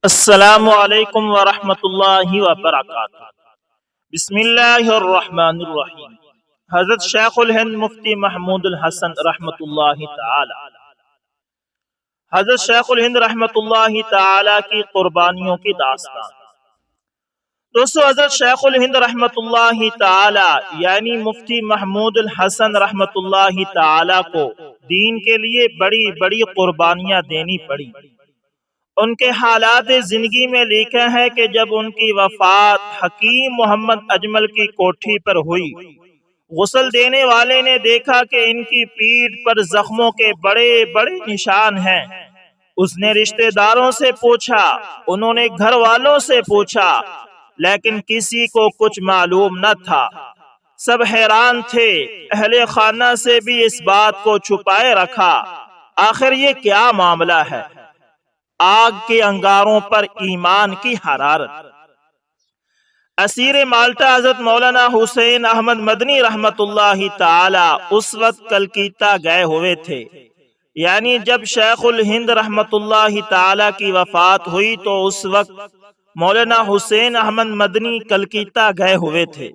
السلام علیکم ورحمۃ اللہ وبرکاتہ۔ بسم اللہ الرحمن الرحیم۔ حضرت شیخ الہند مفتی محمود الحسن رحمۃ اللہ تعالی۔ حضرت شیخ الہند رحمۃ اللہ تعالی کی قربانیوں کی داستان۔ دوستو، حضرت شیخ الہند رحمۃ اللہ تعالی یعنی مفتی محمود الحسن رحمۃ اللہ تعالی کو دین کے لیے بڑی بڑی قربانیاں دینی پڑی۔ ان کے حالات زندگی میں لکھا ہے کہ جب ان کی وفات حکیم محمد اجمل کی کوٹھی پر ہوئی، غسل دینے والے نے دیکھا کہ ان کی پیٹھ پر زخموں کے بڑے بڑے نشان ہیں۔ اس نے رشتہ داروں سے پوچھا، انہوں نے گھر والوں سے پوچھا، لیکن کسی کو کچھ معلوم نہ تھا۔ سب حیران تھے، اہل خانہ سے بھی اس بات کو چھپائے رکھا۔ آخر یہ کیا معاملہ ہے؟ آگ کے انگاروں پر ایمان کی حرارت۔ اسیر مالٹا حضرت مولانا حسین احمد مدنی رحمت اللہ تعالی اس وقت کلکتہ گئے ہوئے تھے، یعنی جب شیخ الہند رحمت اللہ تعالی کی وفات ہوئی تو اس وقت مولانا حسین احمد مدنی کلکتہ گئے ہوئے تھے۔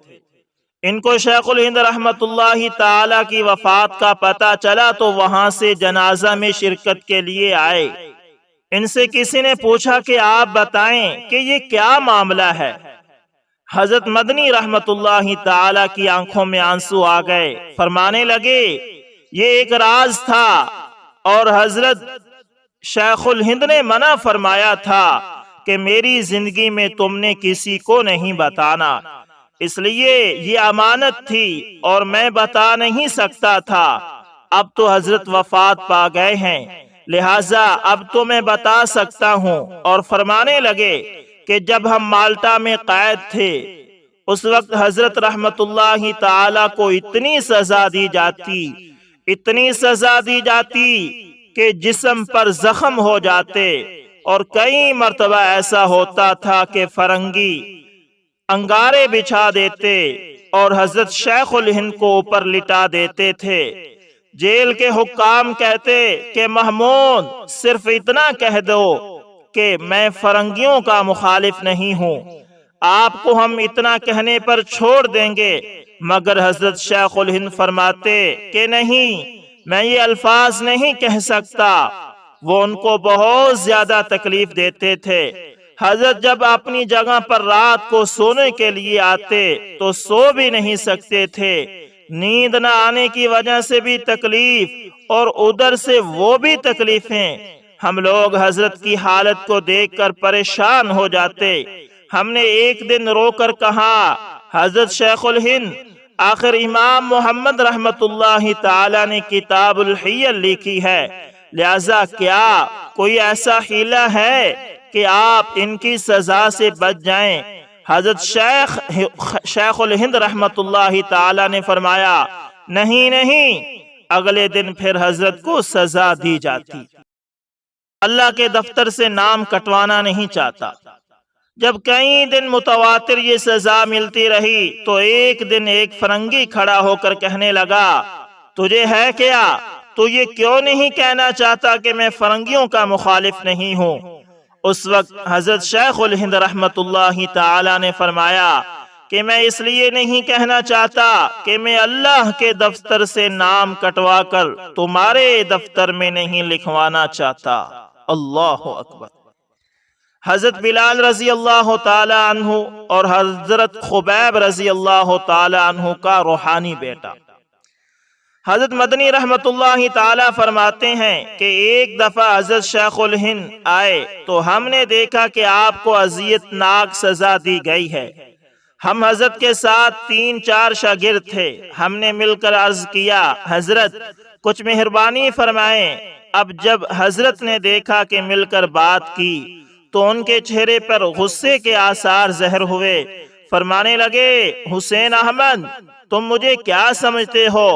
ان کو شیخ الہند رحمت اللہ تعالی کی وفات کا پتہ چلا تو وہاں سے جنازہ میں شرکت کے لیے آئے۔ ان سے کسی نے پوچھا کہ آپ بتائیں کہ یہ کیا معاملہ ہے؟ حضرت مدنی رحمت اللہ تعالی کی آنکھوں میں آنسو آ گئے، فرمانے لگے یہ ایک راز تھا اور حضرت شیخ الہند نے منع فرمایا تھا کہ میری زندگی میں تم نے کسی کو نہیں بتانا، اس لیے یہ امانت تھی اور میں بتا نہیں سکتا تھا۔ اب تو حضرت وفات پا گئے ہیں، لہٰذا اب تو میں بتا سکتا ہوں۔ اور فرمانے لگے کہ جب ہم مالٹا میں قید تھے اس وقت حضرت رحمت اللہ تعالی کو اتنی سزا دی جاتی کہ جسم پر زخم ہو جاتے، اور کئی مرتبہ ایسا ہوتا تھا کہ فرنگی انگارے بچھا دیتے اور حضرت شیخ الہند کو اوپر لٹا دیتے تھے۔ جیل کے حکام کہتے کہ محمود صرف اتنا کہہ دو کہ میں فرنگیوں کا مخالف نہیں ہوں، آپ کو ہم اتنا کہنے پر چھوڑ دیں گے، مگر حضرت شیخ الہند فرماتے کہ نہیں، میں یہ الفاظ نہیں کہہ سکتا۔ وہ ان کو بہت زیادہ تکلیف دیتے تھے۔ حضرت جب اپنی جگہ پر رات کو سونے کے لیے آتے تو سو بھی نہیں سکتے تھے، نیند نہ آنے کی وجہ سے بھی تکلیف اور ادھر سے وہ بھی تکلیفیں۔ ہم لوگ حضرت کی حالت کو دیکھ کر پریشان ہو جاتے۔ ہم نے ایک دن رو کر کہا، حضرت شیخ الہند، آخر امام محمد رحمت اللہ تعالی نے کتاب الحیل لکھی ہے، لہذا کیا کوئی ایسا حیلہ ہے کہ آپ ان کی سزا سے بچ جائیں؟ حضرت شیخ الہند رحمت اللہ تعالی نے فرمایا، نہیں، اگلے دن پھر حضرت کو سزا دی جاتی۔ اللہ کے دفتر سے نام کٹوانا نہیں چاہتا۔ جب کئی دن متواتر یہ سزا ملتی رہی تو ایک دن ایک فرنگی کھڑا ہو کر کہنے لگا، تجھے ہے کیا؟ تو یہ کیوں نہیں کہنا چاہتا کہ میں فرنگیوں کا مخالف نہیں ہوں؟ اس وقت حضرت شیخ الہند رحمت اللہ تعالی نے فرمایا کہ میں اس لیے نہیں کہنا چاہتا کہ میں اللہ کے دفتر سے نام کٹوا کر تمہارے دفتر میں نہیں لکھوانا چاہتا۔ اللہ اکبر۔ حضرت بلال رضی اللہ تعالی عنہ اور حضرت خبیب رضی اللہ تعالی عنہ کا روحانی بیٹا۔ حضرت مدنی رحمت اللہ تعالی فرماتے ہیں کہ ایک دفعہ حضرت شیخ الہند آئے تو ہم نے دیکھا کہ آپ کو اذیت ناک سزا دی گئی ہے۔ ہم حضرت کے ساتھ 3-4 شاگرد تھے۔ ہم نے مل کر عرض کیا، حضرت کچھ مہربانی فرمائیں۔ اب جب حضرت نے دیکھا کہ مل کر بات کی تو ان کے چہرے پر غصے کے آثار ظاہر ہوئے۔ فرمانے لگے، حسین احمد، تم مجھے کیا سمجھتے ہو؟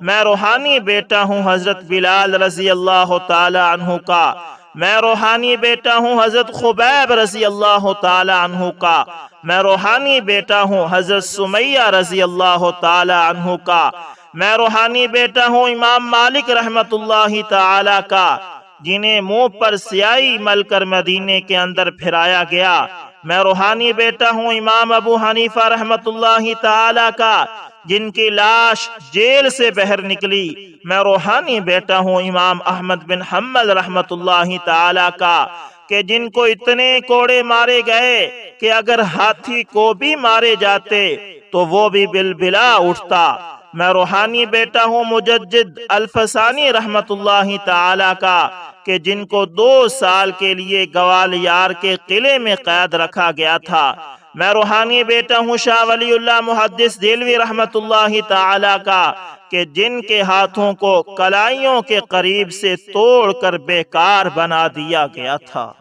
میں روحانی بیٹا ہوں حضرت بلال رضی اللہ تعالی عنہ کا، میں روحانی بیٹا ہوں حضرت خبیب رضی اللہ تعالی عنہ کا، میں روحانی بیٹا ہوں حضرت سمیہ رضی اللہ تعالی عنہ کا، میں روحانی بیٹا ہوں امام مالک رحمت اللہ تعالی کا، جنہیں منہ پر سیاہی مل کر مدینے کے اندر پھرایا گیا۔ میں روحانی بیٹا ہوں امام ابو حنیفہ رحمت اللہ تعالی کا، جن کی لاش جیل سے باہر نکلی۔ میں روحانی بیٹا ہوں امام احمد بن حنبل رحمت اللہ تعالی کا، کہ جن کو اتنے کوڑے مارے گئے کہ اگر ہاتھی کو بھی مارے جاتے تو وہ بھی بلبلا اٹھتا۔ میں روحانی بیٹا ہوں مجدد الفسانی رحمت اللہ تعالی کا، کہ جن کو 2 سال کے لیے گوالیار کے قلعے میں قید رکھا گیا تھا۔ میں روحانی بیٹا ہوں شاہ ولی اللہ محدث دہلوی رحمت اللہ تعالی کا، کہ جن کے ہاتھوں کو کلائیوں کے قریب سے توڑ کر بیکار بنا دیا گیا تھا۔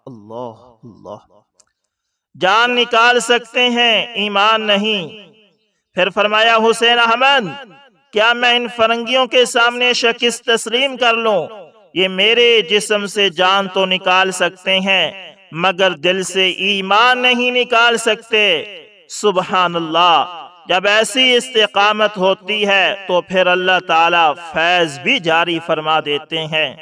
اللہ اللہ، جان نکال سکتے ہیں ایمان نہیں۔ پھر فرمایا حسین احمد، کیا میں ان فرنگیوں کے سامنے شکست تسلیم کر لوں؟ یہ میرے جسم سے جان تو نکال سکتے ہیں مگر دل سے ایمان نہیں نکال سکتے۔ سبحان اللہ، جب ایسی استقامت ہوتی ہے تو پھر اللہ تعالیٰ فیض بھی جاری فرما دیتے ہیں۔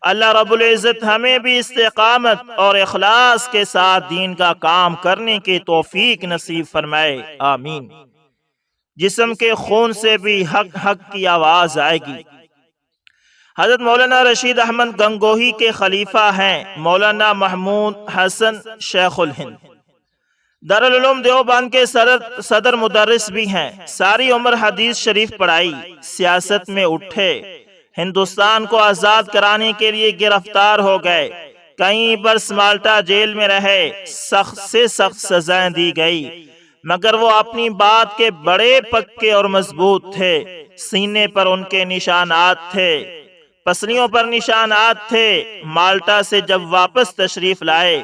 اللہ رب العزت ہمیں بھی استقامت اور اخلاص کے ساتھ دین کا کام کرنے کی توفیق نصیب فرمائے، آمین۔ جسم کے خون سے بھی حق حق کی آواز آئے گی۔ حضرت مولانا رشید احمد گنگوہی کے خلیفہ ہیں مولانا محمود حسن شیخ الہند، دارالعلوم دیوبند کے صدر مدرس بھی ہیں۔ ساری عمر حدیث شریف پڑھائی، سیاست میں اٹھے، ہندوستان کو آزاد کرانے کے لیے گرفتار ہو گئے، کئی برس مالٹا جیل میں رہے، سخت سے سخت سزائیں دی گئی، مگر وہ اپنی بات کے بڑے پکے اور مضبوط تھے۔ سینے پر ان کے نشانات تھے، پسلیوں پر نشانات تھے۔ مالٹا سے جب واپس تشریف لائے،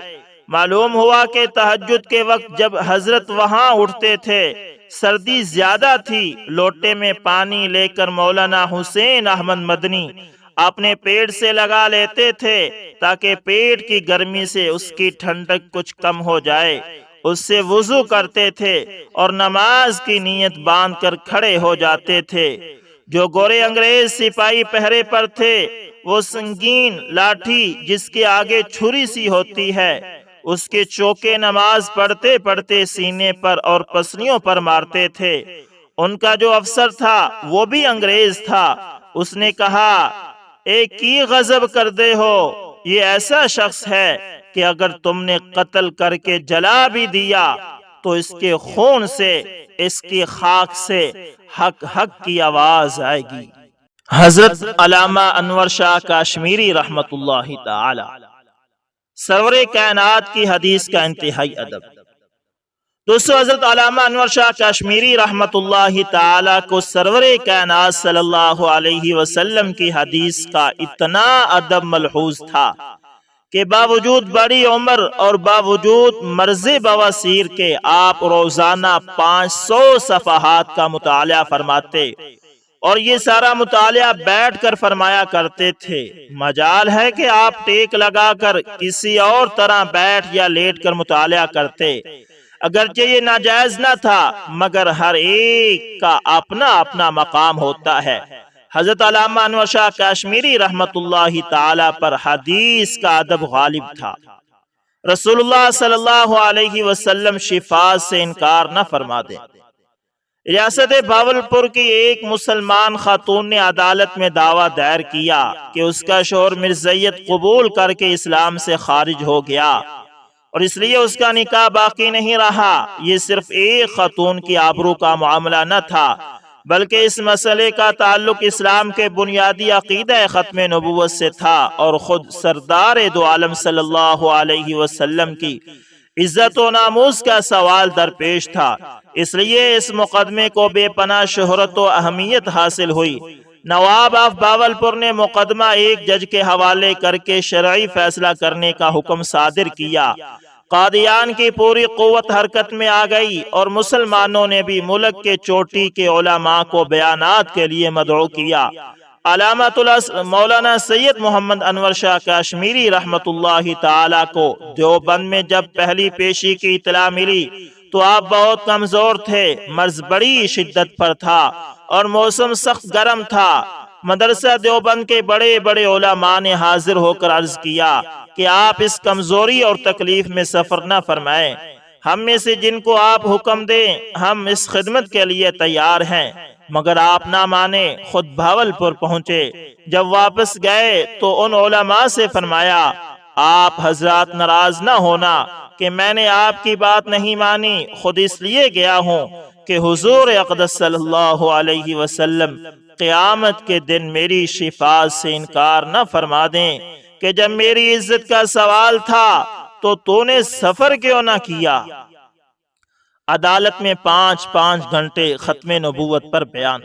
معلوم ہوا کہ تہجد کے وقت جب حضرت وہاں اٹھتے تھے سردی زیادہ تھی، لوٹے میں پانی لے کر مولانا حسین احمد مدنی اپنے پیٹ سے لگا لیتے تھے تاکہ پیٹ کی گرمی سے اس کی ٹھنڈک کچھ کم ہو جائے۔ اس سے وضو کرتے تھے اور نماز کی نیت باندھ کر کھڑے ہو جاتے تھے۔ جو گورے انگریز سپاہی پہرے پر تھے وہ سنگین لاٹھی جس کے آگے چھری سی ہوتی ہے، اس کے چوکے نماز پڑھتے پڑھتے سینے پر اور پسلیوں پر مارتے تھے۔ ان کا جو افسر تھا وہ بھی انگریز تھا۔ اس نے کہا، ایک کی غضب کر دے ہو، یہ ایسا شخص ہے کہ اگر تم نے قتل کر کے جلا بھی دیا تو اس کے خون سے، اس کی خاک سے حق حق کی آواز آئے گی۔ حضرت علامہ انور شاہ کاشمیری رحمت اللہ تعالی، سرور کائنات کی حدیث کا انتہائی ادب۔ دوستو، حضرت علامہ انور شاہ کاشمیری رحمت اللہ تعالی کو سرور کائنات صلی اللہ علیہ وسلم کی حدیث کا اتنا ادب ملحوظ تھا کہ باوجود بڑی عمر اور باوجود مرض بواسیر کے آپ روزانہ 500 صفحات کا مطالعہ فرماتے، اور یہ سارا مطالعہ بیٹھ کر فرمایا کرتے تھے۔ مجال ہے کہ آپ ٹیک لگا کر کسی اور طرح بیٹھ یا لیٹ کر مطالعہ کرتے، اگرچہ یہ ناجائز نہ تھا مگر ہر ایک کا اپنا اپنا مقام ہوتا ہے۔ حضرت علامہ انور شاہ کاشمیری رحمت اللہ تعالی پر حدیث کا ادب غالب تھا۔ رسول اللہ صلی اللہ علیہ وسلم شفاء سے انکار نہ فرما دیں۔ ریاست بھاولپور کی ایک مسلمان خاتون نے عدالت میں دعویٰ دائر کیا کہ اس کا شوہر مرزائیت قبول کر کے اسلام سے خارج ہو گیا اور اس لیے اس کا نکاح باقی نہیں رہا۔ یہ صرف ایک خاتون کی آبرو کا معاملہ نہ تھا بلکہ اس مسئلے کا تعلق اسلام کے بنیادی عقیدہ ختم نبوت سے تھا اور خود سردار دو عالم صلی اللہ علیہ وسلم کی عزت و ناموس کا سوال درپیش تھا۔ اس لیے اس مقدمے کو بے پناہ شہرت و اہمیت حاصل ہوئی۔ نواب آف بھاولپور نے مقدمہ ایک جج کے حوالے کر کے شرعی فیصلہ کرنے کا حکم صادر کیا۔ قادیان کی پوری قوت حرکت میں آ گئی اور مسلمانوں نے بھی ملک کے چوٹی کے علماء کو بیانات کے لیے مدعو کیا۔ علامۃ مولانا سید محمد انور شاہ کاشمیری رحمت اللہ تعالی کو دیوبند میں جب پہلی پیشی کی اطلاع ملی تو آپ بہت کمزور تھے، مرض بڑی شدت پر تھا اور موسم سخت گرم تھا۔ مدرسہ دیوبند کے بڑے بڑے علماء نے حاضر ہو کر عرض کیا کہ آپ اس کمزوری اور تکلیف میں سفر نہ فرمائیں، ہم میں سے جن کو آپ حکم دیں ہم اس خدمت کے لیے تیار ہیں، مگر آپ نہ مانے، خود بھاولپور پہنچے۔ جب واپس گئے تو ان علماء سے فرمایا آپ حضرات ناراض نہ ہونا کہ میں نے آپ کی بات نہیں مانی، خود اس لیے گیا ہوں کہ حضور اقدس صلی اللہ علیہ وسلم قیامت کے دن میری شفاعت سے انکار نہ فرما دیں کہ جب میری عزت کا سوال تھا تو نے سفر کیوں نہ کیا۔ عدالت میں 5 گھنٹے ختم نبوت پر بیان۔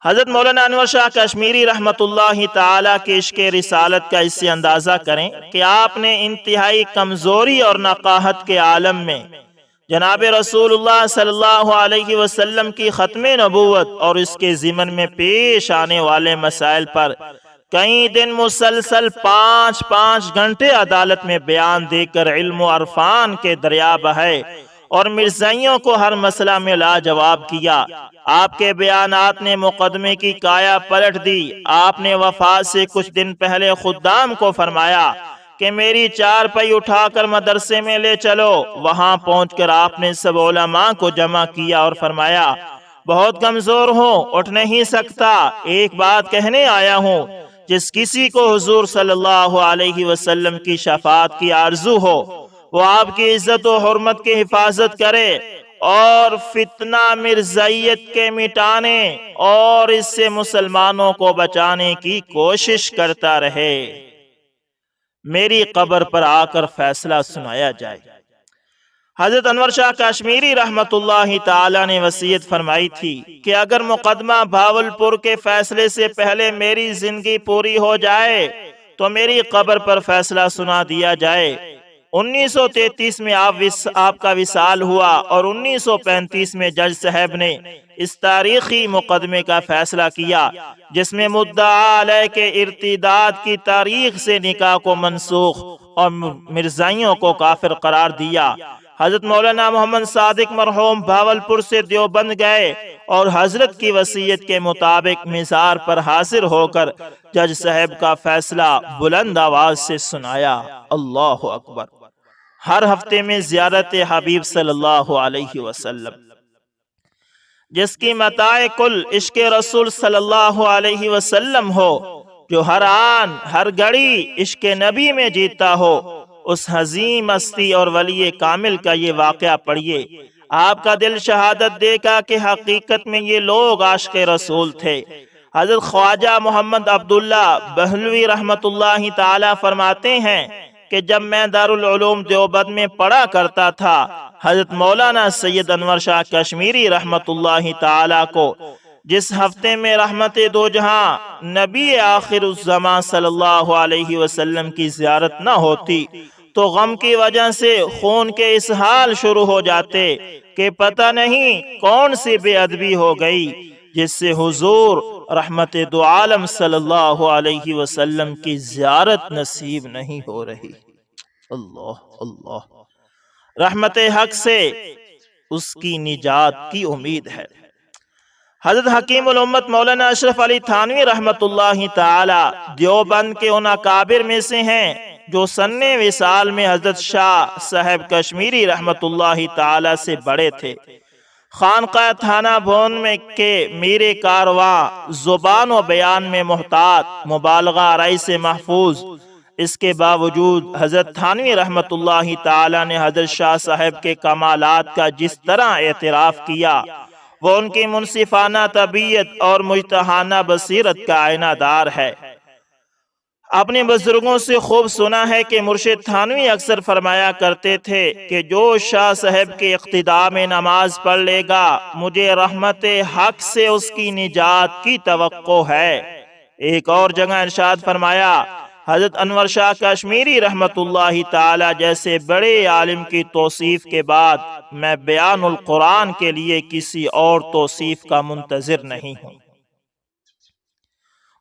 حضرت مولانا انور شاہ کشمیری رحمت اللہ تعالی کے عشق رسالت کا اس سے اندازہ کریں کہ آپ نے انتہائی کمزوری اور نقاہت کے عالم میں جناب رسول اللہ صلی اللہ علیہ وسلم کی ختم نبوت اور اس کے ضمن میں پیش آنے والے مسائل پر کئی دن مسلسل 5 گھنٹے عدالت میں بیان دے کر علم و عرفان کے دریا بہائے اور مرزائیوں کو ہر مسئلہ میں لاجواب کیا۔ آپ کے بیانات نے مقدمے کی کایا پلٹ دی۔ آپ نے وفات سے کچھ دن پہلے خدام کو فرمایا کہ میری چارپائی اٹھا کر مدرسے میں لے چلو۔ وہاں پہنچ کر آپ نے سب علماء کو جمع کیا اور فرمایا بہت کمزور ہوں، اٹھ نہیں سکتا، ایک بات کہنے آیا ہوں، جس کسی کو حضور صلی اللہ علیہ وسلم کی شفاعت کی آرزو ہو وہ آپ کی عزت و حرمت کی حفاظت کرے اور فتنہ مرزائیت کے مٹانے اور اس سے مسلمانوں کو بچانے کی کوشش کرتا رہے۔ میری قبر پر آ کر فیصلہ سنایا جائے۔ حضرت انور شاہ کشمیری رحمت اللہ تعالی نے وصیت فرمائی تھی کہ اگر مقدمہ بھاولپور کے فیصلے سے پہلے میری زندگی پوری ہو جائے تو میری قبر پر فیصلہ سنا دیا جائے۔ 1933 میں آپ کا وصال ہوا اور 1935 میں جج صاحب نے اس تاریخی مقدمے کا فیصلہ کیا جس میں مدعا علیہ کے ارتداد کی تاریخ سے نکاح کو منسوخ اور مرزائیوں کو کافر قرار دیا۔ حضرت مولانا محمد صادق مرحوم بھاولپور سے دیوبند گئے اور حضرت کی وصیت کے مطابق مزار پر حاضر ہو کر جج صاحب کا فیصلہ بلند آواز سے سنایا۔ اللہ اکبر۔ ہر ہفتے میں زیارت حبیب صلی اللہ علیہ وسلم جس کی متاع کل عشق رسول صلی اللہ علیہ وسلم ہو، جو ہر آن ہر گھڑی عشق نبی میں جیتا ہو، اس عظیم ہستی اور ولی کامل کا یہ واقعہ پڑھیے۔ آپ کا دل شہادت دے گا کہ حقیقت میں یہ لوگ عاشق رسول تھے۔ حضرت خواجہ محمد عبداللہ بہلوی رحمت اللہ تعالی فرماتے ہیں کہ جب میں دارالعلوم دیوبند میں پڑھا کرتا تھا، حضرت مولانا سید انور شاہ کشمیری رحمت اللہ تعالی کو جس ہفتے میں رحمت دو جہاں نبی آخر الزمان صلی اللہ علیہ وسلم کی زیارت نہ ہوتی تو غم کی وجہ سے خون کے اسہال شروع ہو جاتے کہ پتہ نہیں کون سی بے ادبی ہو گئی جس سے حضور رحمت دو عالم صلی اللہ علیہ وسلم کی زیارت نصیب نہیں ہو رہی۔ اللہ اللہ، رحمت حق سے اس کی نجات کی امید ہے۔ حضرت حکیم الامت مولانا اشرف علی تھانوی رحمت اللہ تعالی دیوبند کے ان اکابر میں سے ہیں جو سن وصال میں حضرت شاہ صاحب کشمیری رحمت اللہ تعالی سے بڑے تھے۔ خانقاہ تھانہ بھون میں کے میرے کارواں زبان و بیان میں محتاط، مبالغہ آرائی سے محفوظ، اس کے باوجود حضرت تھانوی رحمت اللہ تعالی نے حضرت شاہ صاحب کے کمالات کا جس طرح اعتراف کیا وہ ان کی منصفانہ طبیعت اور مجتہانہ بصیرت کا آئینہ دار ہے۔ اپنے بزرگوں سے خوب سنا ہے کہ مرشد تھانوی اکثر فرمایا کرتے تھے کہ جو شاہ صاحب کے اقتداء میں نماز پڑھ لے گا مجھے رحمت حق سے اس کی نجات کی توقع ہے۔ ایک اور جگہ ارشاد فرمایا حضرت انور شاہ کشمیری رحمت اللہ تعالی جیسے بڑے عالم کی توصیف کے بعد میں بیان القرآن کے لیے کسی اور توصیف کا منتظر نہیں ہوں۔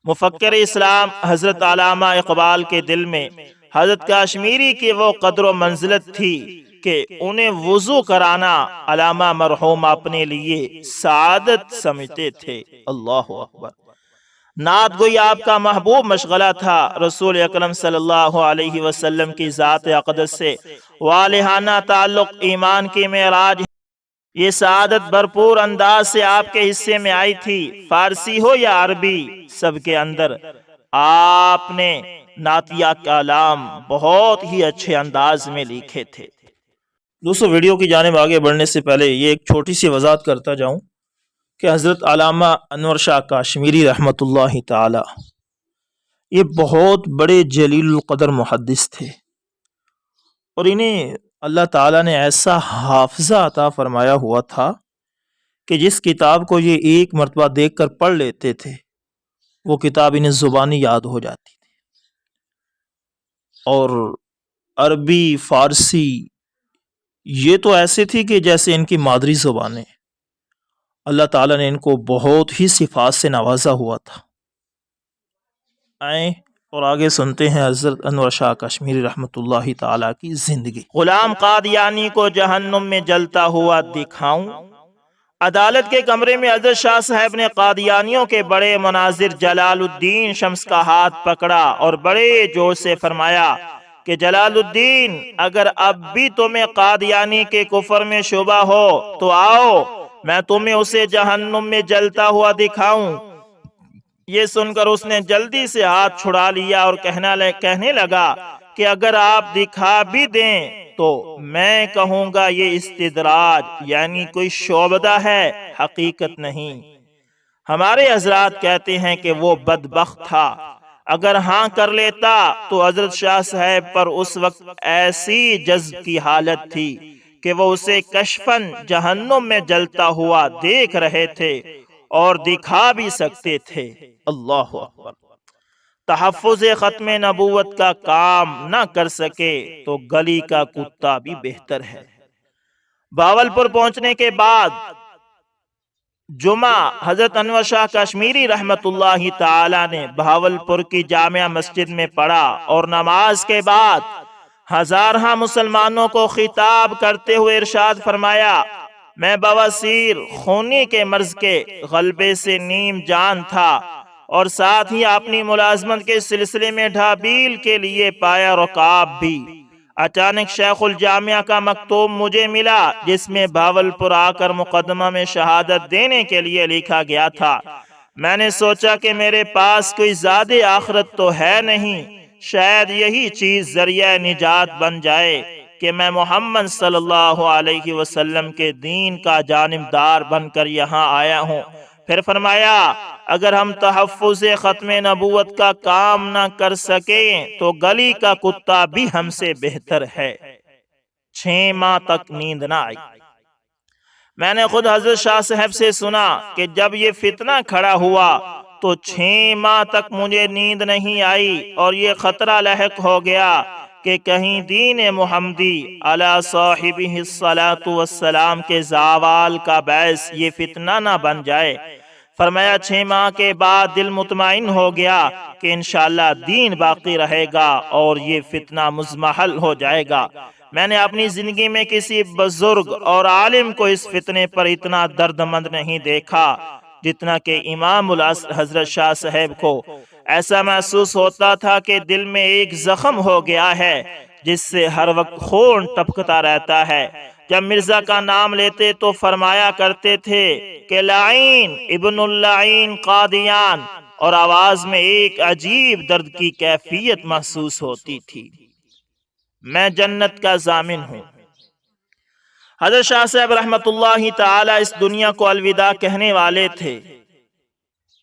مفکر اسلام حضرت علامہ اقبال کے دل میں حضرت کشمیری کی وہ قدر و منزلت تھی کہ انہیں وضو کرانا علامہ مرحوم اپنے لیے سعادت سمجھتے تھے۔ اللہ اکبر۔ نعت گوئی آپ کا محبوب مشغلہ تھا۔ رسول اکرم صلی اللہ علیہ وسلم کی ذات اقدس سے والہانہ تعلق ایمان کی معراج، یہ سعادت بھرپور انداز سے آپ کے حصے میں آئی تھی۔ فارسی ہو یا عربی، سب کے اندر آپ نے نعتیہ کلام بہت ہی اچھے انداز میں لکھے تھے۔ دوستو، ویڈیو کی جانب آگے بڑھنے سے پہلے یہ ایک چھوٹی سی وضاحت کرتا جاؤں کہ حضرت علامہ انور شاہ کاشمیری رحمۃ اللہ تعالی یہ بہت بڑے جلیل القدر محدث تھے، اور انہیں اللہ تعالیٰ نے ایسا حافظہ عطا فرمایا ہوا تھا کہ جس کتاب کو یہ ایک مرتبہ دیکھ کر پڑھ لیتے تھے وہ کتاب انہیں زبانی یاد ہو جاتی تھی۔ اور عربی، فارسی یہ تو ایسے تھی کہ جیسے ان کی مادری زبانیں۔ اللہ تعالیٰ نے ان کو بہت ہی صفات سے نوازا ہوا تھا۔ آئیں اور آگے سنتے ہیں حضرت انور شاہ کشمیری رحمۃ اللہ تعالیٰ کی زندگی۔ غلام قادیانی کو جہنم میں جلتا ہوا دکھاؤں۔ عدالت کے کمرے میں حضرت شاہ صاحب نے قادیانیوں کے بڑے مناظر جلال الدین شمس کا ہاتھ پکڑا اور بڑے جوش سے فرمایا کہ جلال الدین، اگر اب بھی تمہیں قادیانی کے کفر میں شبہ ہو تو آؤ، میں تمہیں اسے جہنم میں جلتا ہوا دکھاؤں۔ یہ سن کر اس نے جلدی سے ہاتھ چھڑا لیا اور کہنے لگا کہ اگر آپ دکھا بھی دیں تو میں کہوں گا یہ استدراج، یعنی کوئی شعبدہ ہے، حقیقت نہیں۔ ہمارے حضرات کہتے ہیں کہ وہ بدبخت تھا، اگر ہاں کر لیتا تو حضرت شاہ صاحب پر اس وقت ایسی جذب کی حالت تھی کہ وہ اسے کشفن جہنم میں جلتا ہوا دیکھ رہے تھے اور دکھا بھی سکتے تھے۔ اللہ اکبر۔ تحفظ ختم نبوت کا کام نہ کر سکے تو گلی کا کتا بھی بہتر ہے۔ بہاولپور پہنچنے کے بعد جمعہ حضرت انور شاہ کشمیری رحمت اللہ تعالی نے بہاولپور کی جامع مسجد میں پڑھا اور نماز کے بعد ہزارہ مسلمانوں کو خطاب کرتے ہوئے ارشاد فرمایا، میں بواسیر خونی کے مرض کے غلبے سے نیم جان تھا اور ساتھ ہی اپنی ملازمت کے سلسلے میں ڈھابیل کے لیے پایا رکاب بھی۔ اچانک شیخ الجامعہ کا مکتوب مجھے ملا جس میں بہاولپور آ کر مقدمہ میں شہادت دینے کے لیے لکھا گیا تھا۔ میں نے سوچا کہ میرے پاس کوئی زاد آخرت تو ہے نہیں، شاید یہی چیز ذریعہ نجات بن جائے کہ میں محمد صلی اللہ علیہ وسلم کے دین کا جانبدار بن کر یہاں آیا ہوں۔ پھر فرمایا، اگر ہم تحفظ ختم نبوت کا کام نہ کر سکیں تو گلی کا کتا بھی ہم سے بہتر ہے۔ 6 ماہ تک نیند نہ آئی۔ میں نے خود حضرت شاہ صاحب سے سنا کہ جب یہ فتنہ کھڑا ہوا تو 6 ماہ تک مجھے نیند نہیں آئی اور یہ خطرہ لاحق ہو گیا کہ کہیں دین محمدی علی صاحبہ الصلاۃ والسلام کے زوال کا باعث یہ فتنہ نہ بن جائے۔ فرمایا 6 ماہ کے بعد دل مطمئن ہو گیا کہ انشاءاللہ دین باقی رہے گا اور یہ فتنہ مزمحل ہو جائے گا۔ میں نے اپنی زندگی میں کسی بزرگ اور عالم کو اس فتنے پر اتنا درد مند نہیں دیکھا جتنا کہ امام العصر حضرت شاہ صاحب کو۔ ایسا محسوس ہوتا تھا کہ دل میں ایک زخم ہو گیا ہے جس سے ہر وقت خون ٹپکتا رہتا ہے۔ جب مرزا کا نام لیتے تو فرمایا کرتے تھے کہ لعین ابن اللعین قادیان، اور آواز میں ایک عجیب درد کی کیفیت محسوس ہوتی تھی۔ میں جنت کا ضامن ہوں۔ حضرت شاہ صاحب رحمت اللہ تعالی اس دنیا کو الوداع کہنے والے تھے۔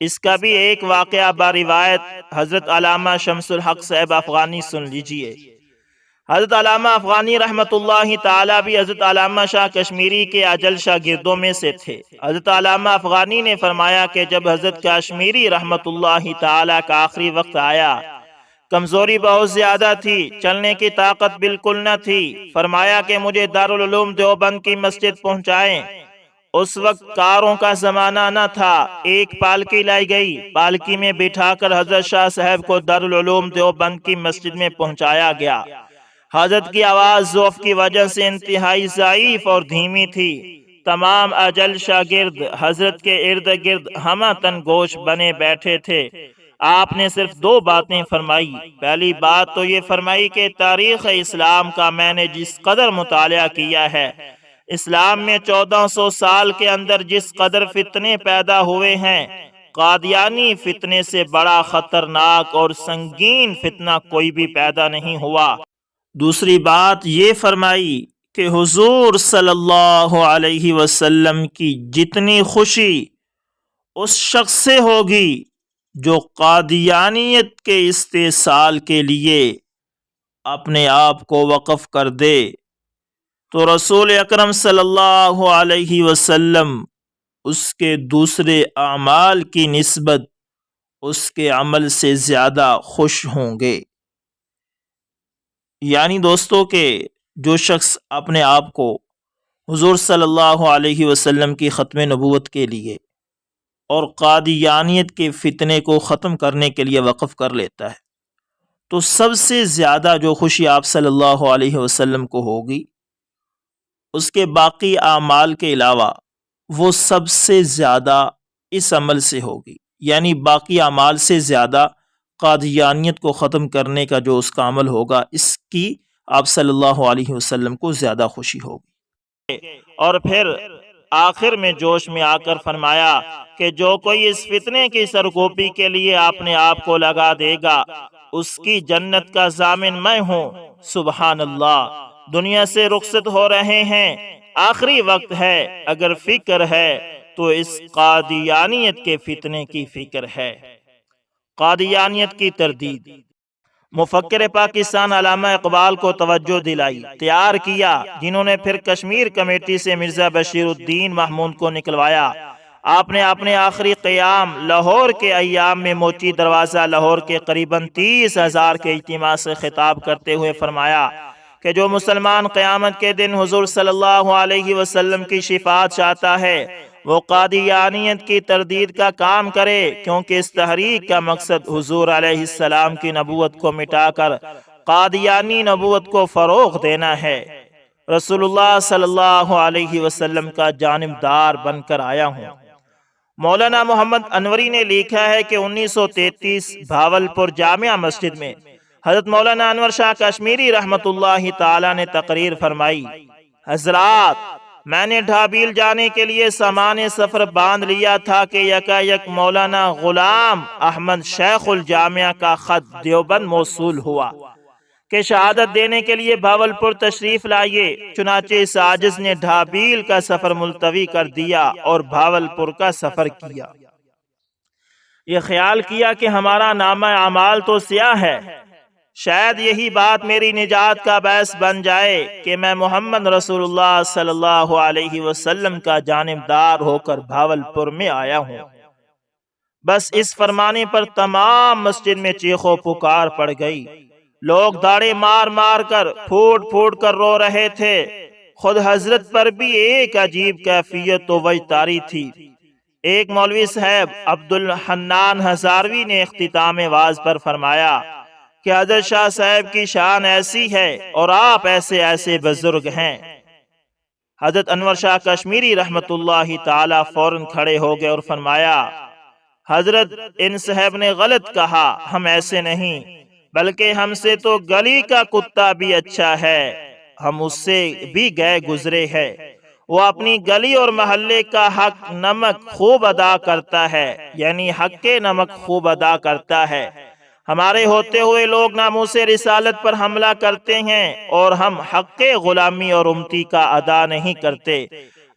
اس کا بھی ایک واقعہ باروایت حضرت علامہ شمس الحق صاحب افغانی سن لیجئے۔ حضرت علامہ افغانی رحمت اللہ تعالی بھی حضرت علامہ شاہ کشمیری کے اجل شاگردوں میں سے تھے۔ حضرت علامہ افغانی نے فرمایا کہ جب حضرت کشمیری رحمت اللہ تعالی کا آخری وقت آیا، کمزوری بہت زیادہ تھی، چلنے کی طاقت بالکل نہ تھی۔ فرمایا کہ مجھے دارالعلوم دیوبند کی مسجد پہنچائیں۔ اس وقت کاروں کا زمانہ نہ تھا، ایک پالکی لائی گئی، پالکی میں بٹھا کر حضرت شاہ صاحب کو دارالعلوم دیوبند کی مسجد میں پہنچایا گیا۔ حضرت کی آواز ضعف کی وجہ سے انتہائی ضعیف اور دھیمی تھی۔ تمام اجل شاگرد حضرت کے ارد گرد ہمہ تن گوش بنے بیٹھے تھے۔ آپ نے صرف دو باتیں فرمائی۔ پہلی بات تو یہ فرمائی کہ تاریخ اسلام کا میں نے جس قدر مطالعہ کیا ہے، اسلام میں 1400 سال کے اندر جس قدر فتنے پیدا ہوئے ہیں، قادیانی فتنے سے بڑا خطرناک اور سنگین فتنہ کوئی بھی پیدا نہیں ہوا۔ دوسری بات یہ فرمائی کہ حضور صلی اللہ علیہ وسلم کی جتنی خوشی اس شخص سے ہوگی جو قادیانیت کے استحصال کے لیے اپنے آپ کو وقف کر دے، تو رسول اکرم صلی اللہ علیہ وسلم اس کے دوسرے اعمال کی نسبت اس کے عمل سے زیادہ خوش ہوں گے۔ یعنی دوستو کہ جو شخص اپنے آپ کو حضور صلی اللہ علیہ وسلم کی ختم نبوت کے لیے اور قادیانیت کے فتنے کو ختم کرنے کے لیے وقف کر لیتا ہے، تو سب سے زیادہ جو خوشی آپ صلی اللہ علیہ وسلم کو ہوگی اس کے باقی اعمال کے علاوہ وہ سب سے زیادہ اس عمل سے ہوگی، یعنی باقی اعمال سے زیادہ قادیانیت کو ختم کرنے کا جو اس کا عمل ہوگا، اس کی آپ صلی اللہ علیہ وسلم کو زیادہ خوشی ہوگی۔ اور پھر آخر میں جوش میں آ کر فرمایا کہ جو کوئی اس فتنے کی سرکوبی کے لیے اپنے آپ کو لگا دے گا، اس کی جنت کا ضامن میں ہوں۔ سبحان اللہ۔ دنیا سے رخصت ہو رہے ہیں، آخری وقت ہے، اگر فکر ہے تو اس قادیانیت کے فتنے کی فکر ہے۔ قادیانیت کی تردید۔ مفکر پاکستان علامہ اقبال کو توجہ دلائی، تیار کیا، جنہوں نے پھر کشمیر کمیٹی سے مرزا بشیر الدین محمود کو نکلوایا۔ آپ نے اپنے آخری قیام لاہور کے ایام میں موچی دروازہ لاہور کے قریباً 30,000 کے اجتماع سے خطاب کرتے ہوئے فرمایا کہ جو مسلمان قیامت کے دن حضور صلی اللہ علیہ وسلم کی شفاعت چاہتا ہے، وہ قادیانیت کی تردید کا کام کرے، کیونکہ اس تحریک کا مقصد حضور علیہ السلام کی نبوت کو مٹا کر قادیانی نبوت کو فروغ دینا ہے۔ رسول اللہ صلی اللہ علیہ وسلم کا جانبدار بن کر آیا ہوں۔ مولانا محمد انوری نے لکھا ہے کہ 1933 بھاولپور جامعہ مسجد میں حضرت مولانا انور شاہ کشمیری رحمت اللہ تعالی نے تقریر فرمائی، حضرات، میں نے ڈھابیل جانے کے لیے سامان سفر باندھ لیا تھا کہ یکایک مولانا غلام احمد شیخ الجامعہ کا خط دیوبند موصول ہوا کہ شہادت دینے کے لیے بھاولپور تشریف لائیے۔ چنانچہ اس عاجز نے ڈھابیل کا سفر ملتوی کر دیا اور بھاولپور کا سفر کیا۔ یہ خیال کیا کہ ہمارا نامہ اعمال تو سیاہ ہے، شاید یہی بات میری نجات کا باعث بن جائے کہ میں محمد رسول اللہ صلی اللہ علیہ وسلم کا جانبدار ہو کر بھاولپور میں آیا ہوں۔ بس اس فرمانے پر تمام مسجد میں چیخ و پکار پڑ گئی، لوگ داڑے مار مار کر پھوٹ پھوٹ کر رو رہے تھے۔ خود حضرت پر بھی ایک عجیب کیفیت و وجہ طاری تھی۔ ایک مولوی صاحب عبدالحنان ہزاروی نے اختتام واعظ پر فرمایا کہ حضرت شاہ صاحب کی شان ایسی ہے اور آپ ایسے ایسے بزرگ ہیں۔ حضرت انور شاہ کشمیری رحمت اللہ تعالی فوراً کھڑے ہو گئے اور فرمایا، حضرت ان صاحب نے غلط کہا، ہم ایسے نہیں، بلکہ ہم سے تو گلی کا کتا بھی اچھا ہے، ہم اس سے بھی گئے گزرے ہیں۔ وہ اپنی گلی اور محلے کا حق نمک خوب ادا کرتا ہے، یعنی حق نمک خوب ادا کرتا ہے۔ ہمارے ہوتے ہوئے لوگ ناموس رسالت پر حملہ کرتے ہیں اور ہم حق غلامی اور امتی کا ادا نہیں کرتے۔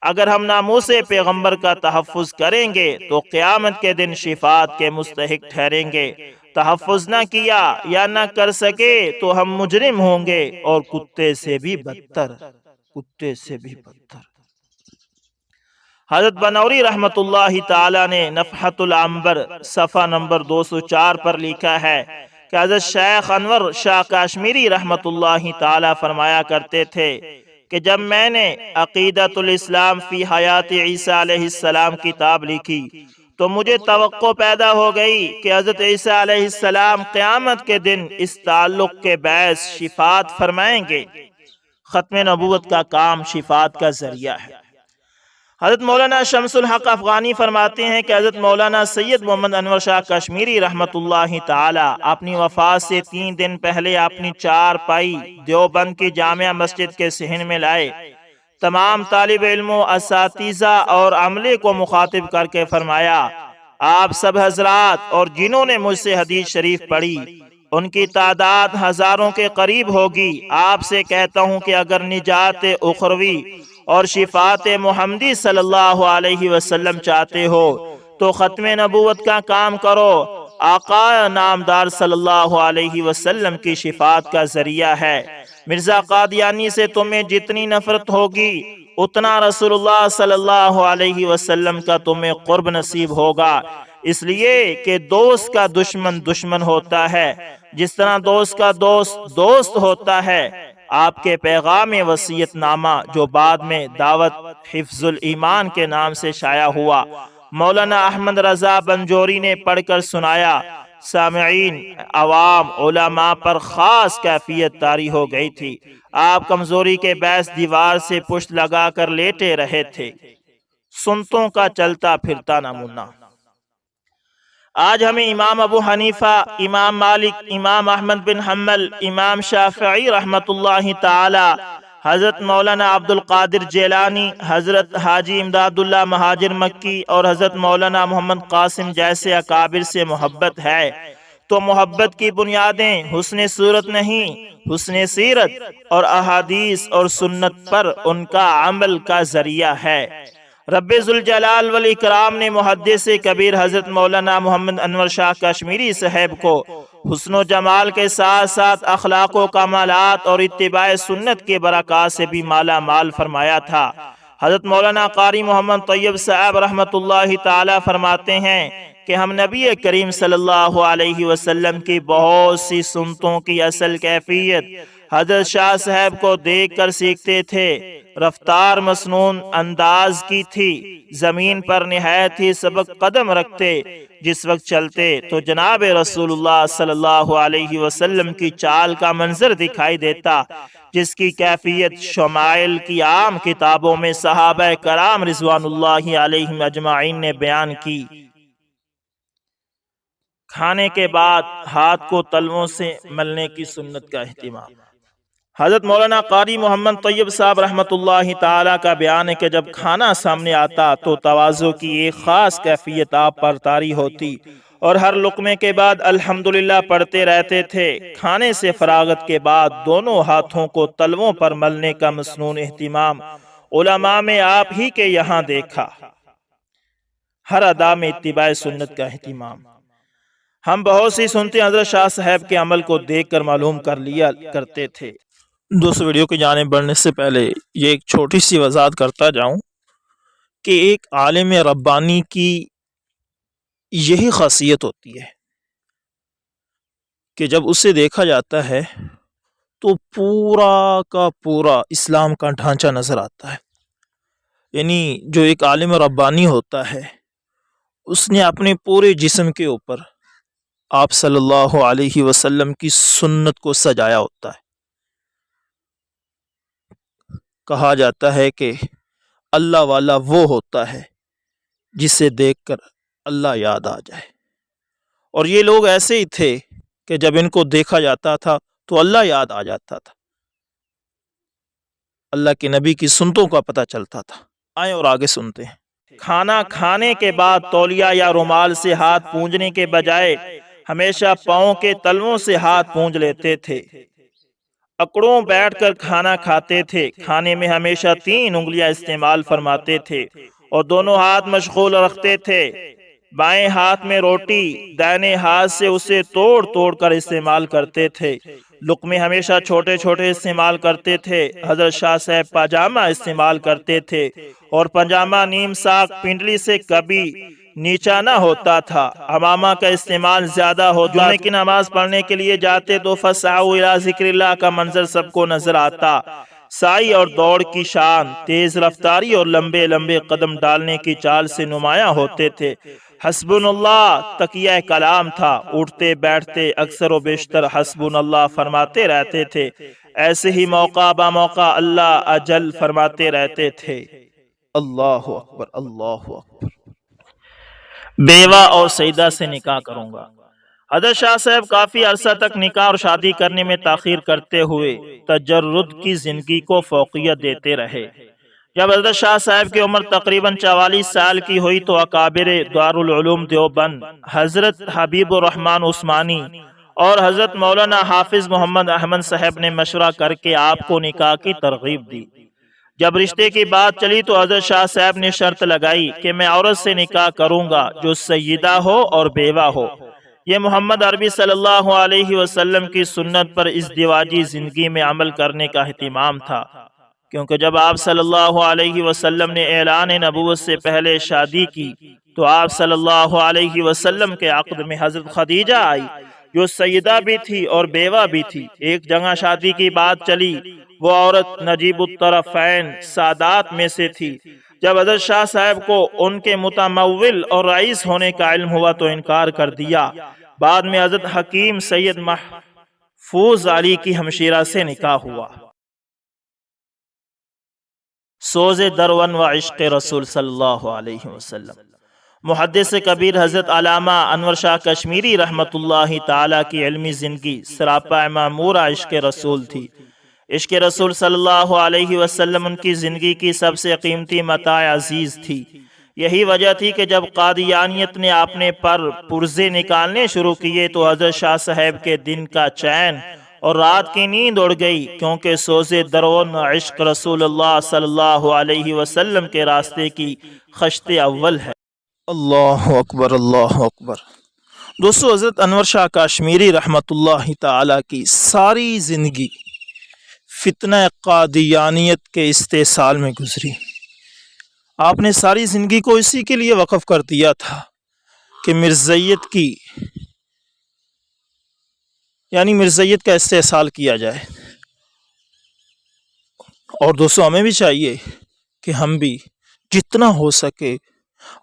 اگر ہم ناموس پیغمبر کا تحفظ کریں گے تو قیامت کے دن شفاعت کے مستحق ٹھہریں گے، تحفظ نہ کیا یا نہ کر سکے تو ہم مجرم ہوں گے اور کتے سے بھی بدتر، کتے سے بھی بدتر۔ حضرت بنوری رحمت اللہ تعالی نے نفحت العنبر صفحہ نمبر 204 پر لکھا ہے کہ حضرت شیخ انور شاہ کشمیری رحمت اللہ تعالی فرمایا کرتے تھے کہ جب میں نے عقیدۃ الاسلام فی حیات عیسیٰ علیہ السلام کتاب لکھی تو مجھے توقع پیدا ہو گئی کہ حضرت عیسیٰ علیہ السلام قیامت کے دن اس تعلق کے باعث شفاعت فرمائیں گے۔ ختم نبوت کا کام شفاعت کا ذریعہ ہے۔ حضرت مولانا شمس الحق افغانی فرماتے ہیں کہ حضرت مولانا سید محمد انور شاہ کشمیری رحمت اللہ تعالی اپنی وفات سے 3 دن پہلے اپنی 4 پائی دیوبند کی جامع مسجد کے صحن میں لائے، تمام طالب علموں، اساتذہ اور عملے کو مخاطب کر کے فرمایا، آپ سب حضرات اور جنہوں نے مجھ سے حدیث شریف پڑھی ان کی تعداد ہزاروں کے قریب ہوگی، آپ سے کہتا ہوں کہ اگر نجات اخروی اور شفاعت محمدی صلی اللہ علیہ وسلم چاہتے ہو تو ختم نبوت کا کام کرو، آقا نامدار صلی اللہ علیہ وسلم کی شفاعت کا ذریعہ ہے۔ مرزا قادیانی سے تمہیں جتنی نفرت ہوگی اتنا رسول اللہ صلی اللہ علیہ وسلم کا تمہیں قرب نصیب ہوگا، اس لیے کہ دوست کا دشمن دشمن ہوتا ہے جس طرح دوست کا دوست دوست ہوتا ہے۔ آپ کے پیغام وصیت نامہ جو بعد میں دعوت حفظ الایمان کے نام سے شائع ہوا، مولانا احمد رضا بنجوری نے پڑھ کر سنایا۔ سامعین، عوام، علماء پر خاص کیفیت طاری ہو گئی تھی۔ آپ کمزوری کے باعث دیوار سے پشت لگا کر لیٹے رہے تھے، سنتوں کا چلتا پھرتا نمونہ۔ آج ہمیں امام ابو حنیفہ، امام مالک، امام احمد بن حنبل، امام شافعی رحمت اللہ تعالی، حضرت مولانا عبد القادر جیلانی، حضرت حاجی امداد اللہ مہاجر مکی اور حضرت مولانا محمد قاسم جیسے اکابر سے محبت ہے تو محبت کی بنیادیں حسن صورت نہیں، حسن سیرت اور احادیث اور سنت پر ان کا عمل کا ذریعہ ہے۔ رب ذوالجلال والاکرام نے محدث کبیر حضرت مولانا محمد انور شاہ کشمیری صاحب کو حسن و جمال کے ساتھ ساتھ اخلاق و کمالات اور اتباع سنت کے برکات سے بھی مالا مال فرمایا تھا۔ حضرت مولانا قاری محمد طیب صاحب رحمت اللہ تعالی فرماتے ہیں کہ ہم نبی کریم صلی اللہ علیہ وسلم کی بہت سی سنتوں کی اصل کیفیت حضرت شاہ صاحب کو دیکھ کر سیکھتے تھے۔ رفتار مسنون انداز کی تھی، زمین پر نہایت ہی سبق قدم رکھتے، جس وقت چلتے تو جناب رسول اللہ صلی اللہ علیہ وسلم کی چال کا منظر دکھائی دیتا، جس کی کیفیت شمائل کی عام کتابوں میں صحابہ کرام رضوان اللہ علیہم اجمعین نے بیان کی۔ کھانے کے بعد ہاتھ کو تلووں سے ملنے کی سنت کا اہتمام۔ حضرت مولانا قاری محمد طیب صاحب رحمت اللہ تعالی کا بیان ہے کہ جب کھانا سامنے آتا تو تواضع کی ایک خاص کیفیت آپ پر طاری ہوتی اور ہر لقمے کے بعد الحمدللہ پڑھتے رہتے تھے۔ کھانے سے فراغت کے بعد دونوں ہاتھوں کو تلووں پر ملنے کا مسنون اہتمام علماء میں آپ ہی کے یہاں دیکھا۔ ہر ادا میں اتباع سنت کا اہتمام۔ ہم بہت سی سنتے حضرت شاہ صاحب کے عمل کو دیکھ کر معلوم کر لیا کرتے تھے۔ دوسرے ویڈیو کی جانب بڑھنے سے پہلے یہ ایک چھوٹی سی وضاحت کرتا جاؤں کہ ایک عالم ربانی کی یہی خاصیت ہوتی ہے کہ جب اسے دیکھا جاتا ہے تو پورا کا پورا اسلام کا ڈھانچہ نظر آتا ہے۔ یعنی جو ایک عالم ربانی ہوتا ہے اس نے اپنے پورے جسم کے اوپر آپ صلی اللہ علیہ وسلم کی سنت کو سجایا ہوتا ہے۔ کہا جاتا ہے کہ اللہ والا وہ ہوتا ہے جسے دیکھ کر اللہ یاد آ جائے، اور یہ لوگ ایسے ہی تھے کہ جب ان کو دیکھا جاتا تھا تو اللہ یاد آ جاتا تھا، اللہ کے نبی کی سنتوں کا پتہ چلتا تھا۔ آئیں اور آگے سنتے ہیں۔ کھانا کھانے کے بعد تولیہ یا رومال سے ہاتھ پونجنے کے بجائے ہمیشہ پاؤں کے تلووں سے ہاتھ پونج لیتے تھے۔ اکڑوں بیٹھ کر کھانا کھاتے تھے۔ کھانے میں ہمیشہ 3 انگلیاں استعمال فرماتے تھے اور دونوں ہاتھ مشغول رکھتے تھے۔ بائیں ہاتھ میں روٹی، دائیں ہاتھ سے اسے توڑ توڑ کر استعمال کرتے تھے۔ لقمے ہمیشہ چھوٹے چھوٹے استعمال کرتے تھے۔ حضرت شاہ صاحب پاجامہ استعمال کرتے تھے اور پاجامہ نیم ساق پنڈلی سے کبھی نیچا نہ ہوتا تھا۔ امامہ کا استعمال زیادہ ہوتا۔ جمعے کی نماز پڑھنے کے لیے جاتے تو فسعوا الی ذکر اللہ کا منظر سب کو نظر آتا۔ سائی اور دوڑ کی شان، تیز رفتاری اور لمبے لمبے قدم ڈالنے کی چال سے نمایاں ہوتے تھے۔ حسبن اللہ تقیہ کلام تھا، اٹھتے بیٹھتے اکثر و بیشتر حسبن اللہ فرماتے رہتے تھے۔ ایسے ہی موقع با موقع اللہ اجل فرماتے رہتے تھے۔ اللہ اکبر اللہ اکبر۔ بیوہ اور سیدہ سے نکاح کروں گا۔ حضرت شاہ صاحب کافی عرصہ تک نکاح اور شادی کرنے میں تاخیر کرتے ہوئے تجرد کی زندگی کو فوقیت دیتے رہے۔ جب حضرت شاہ صاحب کی عمر تقریباً 44 سال کی ہوئی تو اکابر دارالعلوم دیوبند حضرت حبیب الرحمن عثمانی اور حضرت مولانا حافظ محمد احمد صاحب نے مشورہ کر کے آپ کو نکاح کی ترغیب دی۔ جب رشتے کی بات چلی تو حضرت شاہ صاحب نے شرط لگائی کہ میں عورت سے نکاح کروں گا جو سیدہ ہو اور بیوہ ہو۔ یہ محمد عربی صلی اللہ علیہ وسلم کی سنت پر ازدواجی زندگی میں عمل کرنے کا اہتمام تھا، کیونکہ جب آپ صلی اللہ علیہ وسلم نے اعلان نبوت سے پہلے شادی کی تو آپ صلی اللہ علیہ وسلم کے عقد میں حضرت خدیجہ آئی جو سیدہ بھی تھی اور بیوہ بھی تھی۔ ایک جگہ شادی کی بات چلی، وہ عورت نجیب الطرفین سادات میں سے تھی۔ جب حضرت شاہ صاحب کو ان کے متمول اور رئیس ہونے کا علم ہوا تو انکار کر دیا۔ بعد میں حضرت حکیم سید محفوظ علی کی ہمشیرہ سے نکاح ہوا۔ سوز درون و عشق رسول صلی اللہ علیہ وسلم۔ محدث کبیر حضرت علامہ انور شاہ کشمیری رحمت اللہ تعالیٰ کی علمی زندگی سراپا معمورہ عشق رسول تھی۔ عشق رسول صلی اللہ علیہ وسلم ان کی زندگی کی سب سے قیمتی متاع عزیز تھی۔ یہی وجہ تھی کہ جب قادیانیت نے اپنے پر پرزے نکالنے شروع کیے تو حضرت شاہ صاحب کے دن کا چین اور رات کی نیند اڑ گئی، کیونکہ سوز درون عشق رسول اللہ صلی اللہ علیہ وسلم کے راستے کی خشت اول ہے۔ اللہ اکبر اللہ اکبر۔ دوستو، حضرت انور شاہ کشمیری رحمت اللہ تعالیٰ کی ساری زندگی فتنہ قادیانیت کے استحصال میں گزری۔ آپ نے ساری زندگی کو اسی کے لیے وقف کر دیا تھا کہ مرزائیت کی مرزائیت کا استحصال کیا جائے۔ اور دوستو، ہمیں بھی چاہیے کہ ہم بھی جتنا ہو سکے،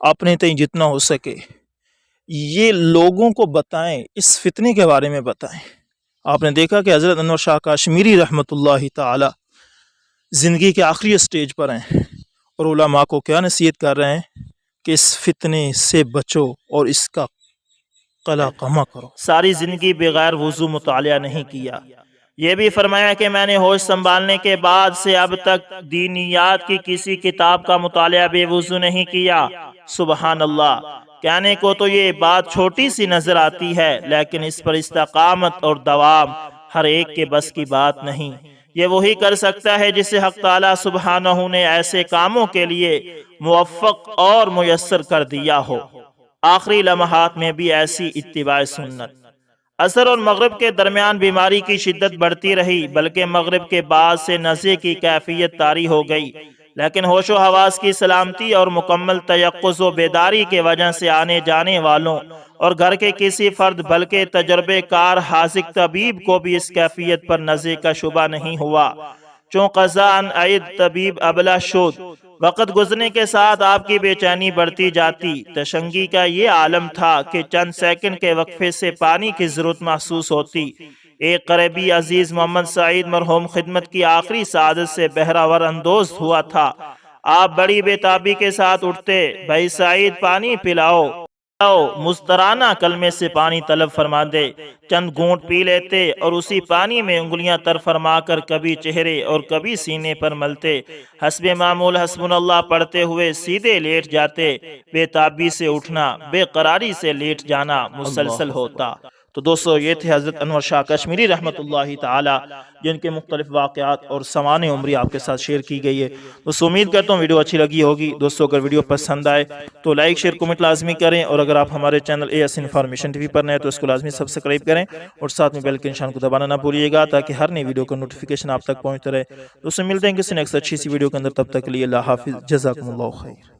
اپنے تئیں جتنا ہو سکے، یہ لوگوں کو بتائیں، اس فتنے کے بارے میں بتائیں۔ آپ نے دیکھا کہ حضرت انور شاہ کشمیری رحمت اللہ تعالی زندگی کے آخری اسٹیج پر ہیں اور علماء کو کیا نصیحت کر رہے ہیں کہ اس فتنے سے بچو اور اس کا قلع قمع کرو۔ ساری زندگی بغیر وضو مطالعہ نہیں کیا۔ یہ بھی فرمایا کہ میں نے ہوش سنبھالنے کے بعد سے اب تک دینیات کی کسی کتاب کا مطالعہ بے وضو نہیں کیا۔ سبحان اللہ۔ کہنے کو تو یہ بات چھوٹی سی نظر آتی ہے، لیکن اس پر استقامت اور دوام ہر ایک کے بس کی بات نہیں۔ یہ وہی کر سکتا ہے جسے حق تعالی سبحانہ نے ایسے کاموں کے لیے موفق اور میسر کر دیا ہو۔ آخری لمحات میں بھی ایسی اتباع سنت۔ عصر اور مغرب کے درمیان بیماری کی شدت بڑھتی رہی، بلکہ مغرب کے بعد سے نزے کی کیفیت طاری ہو گئی، لیکن ہوش و حواس کی سلامتی اور مکمل تیقظ و بیداری کے وجہ سے آنے جانے والوں اور گھر کے کسی فرد بلکہ تجربے کار حاذق طبیب کو بھی اس کیفیت پر نزے کا شبہ نہیں ہوا۔ چون قضا ان عید طبیب ابلا شد، وقت گزرنے کے ساتھ آپ کی بے چینی بڑھتی جاتی۔ تشنگی کا یہ عالم تھا کہ چند سیکنڈ کے وقفے سے پانی کی ضرورت محسوس ہوتی۔ ایک قریبی عزیز محمد سعید مرحوم خدمت کی آخری سعادت سے بہراور اندوز ہوا تھا۔ آپ بڑی بے تابی کے ساتھ اٹھتے، بھائی سعید پانی پلاؤ، مسترانہ کلمے سے پانی طلب فرما دے، چند گھونٹ پی لیتے اور اسی پانی میں انگلیاں تر فرما کر کبھی چہرے اور کبھی سینے پر ملتے۔ حسب معمول حسبنا اللہ پڑھتے ہوئے سیدھے لیٹ جاتے۔ بے تابی سے اٹھنا، بے قراری سے لیٹ جانا مسلسل ہوتا۔ تو دوستو، یہ تھے حضرت انور شاہ کشمیری رحمت اللہ تعالی، جن کے مختلف واقعات اور سوانح عمری آپ کے ساتھ شیئر کی گئی ہے۔ دوستو، امید کرتا ہوں ویڈیو اچھی لگی ہوگی۔ دوستو، اگر ویڈیو پسند آئے تو لائک شیئر کومنٹ لازمی کریں، اور اگر آپ ہمارے چینل AS انفارمیشن TV پر نئے تو اس کو لازمی سبسکرائب کریں اور ساتھ میں بیل کے نشان کو دبانا نہ بھولیے گا تاکہ ہر نئی ویڈیو کا نوٹیفیکیشن آپ تک پہنچتا رہے۔ دوستو، ملتے ہیں کسی نیکسٹ اچھی سی ویڈیو کے اندر، تب تک کے لیے اللہ حافظ، جزاکم اللہ خیر۔